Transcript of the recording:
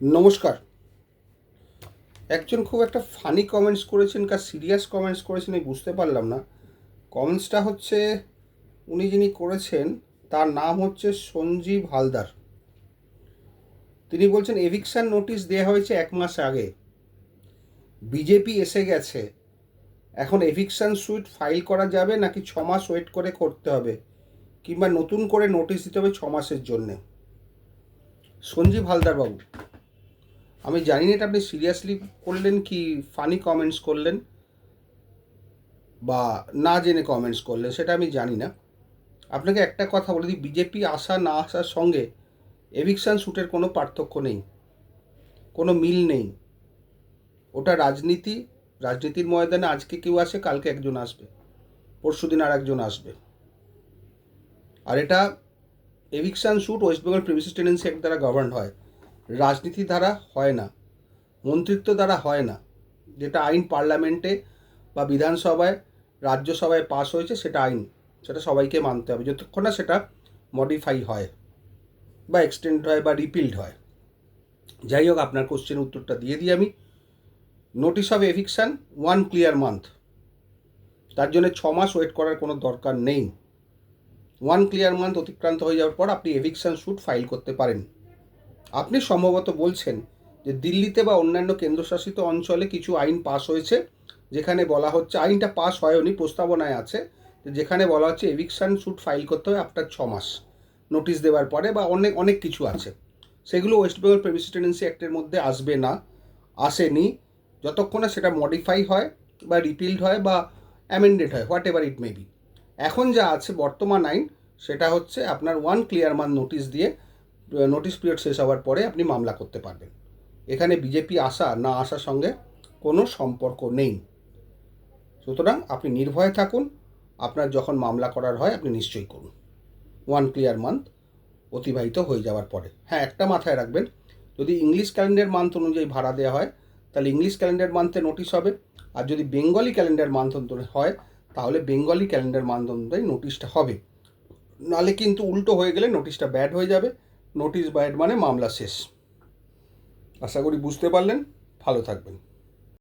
নমস্কার। একজন খুব একটা ফানি কমেন্টস করেছেন, সিরিয়াস কমেন্টস করেছেন আমি বুঝতে পারলাম না। কমেন্টসটা হচ্ছে, যিনি করেছেন তার নাম হচ্ছে সঞ্জীব হালদার। তিনি বলছেন এভিকশন নোটিশ দেওয়া হয়েছে 1 মাস আগে, বিজেপি এসে গেছে, এখন এভিকশন সুইট ফাইল করা যাবে নাকি 6 মাস ওয়েট করে করতে হবে, কিংবা নতুন করে নোটিশ দিতে হবে 6 মাসের জন্যে। সঞ্জীব হালদার বাবু, আমি জানি না এটা আপনি সিরিয়াসলি করলেন কি ফানি কমেন্টস করলেন বা না জেনে কমেন্টস করলেন, সেটা আমি জানি না। আপনাকে একটা কথা বলে দিই, বিজেপি আসা না আসার সঙ্গে এভিকশন শ্যুটের কোনো পার্থক্য নেই, কোনো মিল নেই। ওটা রাজনীতি। রাজনীতির ময়দানে আজকে কেউ আসে, কালকে একজন আসবে, পরশুদিন আর একজন আসবে। আর এটা eviction suit West Bengal premises tenancy act দ্বারা গভর্ন হয়, রাজনীতি দ্বারা হয় না, মন্ত্রিত্ব দ্বারা হয় না। যেটা আইন পার্লামেন্টে বা বিধানসভায় রাজ্যসভায় পাস হয়েছে সেটা আইন, সেটা সবাইকে মানতে হবে যতক্ষণ না সেটা মডিফাই হয় বা এক্সটেন্ড হয় বা রিপিল্ড হয়। যাই হোক, আপনার কোশ্চেনের উত্তরটা দিয়ে দিই আমি। Notice of eviction 1 clear month, তার জন্য 6 মাস ওয়েট করার কোনো দরকার নেই। 1 ক্লিয়ার মান্থ অতিক্রান্ত হয়ে যাওয়ার পর আপনি এভিকশন স্যুট ফাইল করতে পারেন। আপনি সম্ভবত বলছেন যে দিল্লিতে বা অন্যান্য কেন্দ্রশাসিত অঞ্চলে কিছু আইন পাস হয়েছে, যেখানে বলা হচ্ছে, আইনটা পাস হয়নি, প্রস্তাবনায় আছে, যেখানে বলা হচ্ছে এভিকশন স্যুট ফাইল করতে হবে আফটার 6 মাস নোটিশ দেওয়ার পরে, বা অনেক অনেক কিছু আছে। সেগুলো ওয়েস্ট বেঙ্গল প্রিভিসি টেন্ডেন্সি অ্যাক্টের মধ্যে আসবে না, আসেনি, যতক্ষণ না সেটা মডিফাই হয় বা রিপিল্ড হয় বা অ্যামেন্ডেড হয়, what ever it may be. এখন যা আছে বর্তমান আইন, সেটা হচ্ছে আপনার 1 ক্লিয়ার মান্থ নোটিশ দিয়ে নোটিশ পিরিয়ড শেষ হওয়ার পরে আপনি মামলা করতে পারবেন। এখানে বিজেপি আসা না আসার সঙ্গে কোনো সম্পর্ক নেই। সুতরাং আপনি নির্ভয়ে থাকুন, আপনার যখন মামলা করার হয় আপনি নিশ্চয়ই করুন 1 ক্লিয়ার মান্থ অতিবাহিত হয়ে যাওয়ার পরে। হ্যাঁ, একটা মাথায় রাখবেন, যদি ইংলিশ ক্যালেন্ডার মান্থ অনুযায়ী ভাড়া দেওয়া হয় তাহলে ইংলিশ ক্যালেন্ডার মান্থে নোটিশ হবে, আর যদি বেঙ্গলি ক্যালেন্ডার মান্থ হয় তাহলে বেঙ্গলি ক্যালেন্ডার মান্থ অনুযায়ী নোটিশটা হবে। নালে কিন্তু উল্টো হয়ে গেলে নোটিশটা ব্যাড হয়ে যাবে। নোটিশ ব্যাড মানে মামলা শেষ। আশা করি বুঝতে পারলেন। ভালো থাকবেন।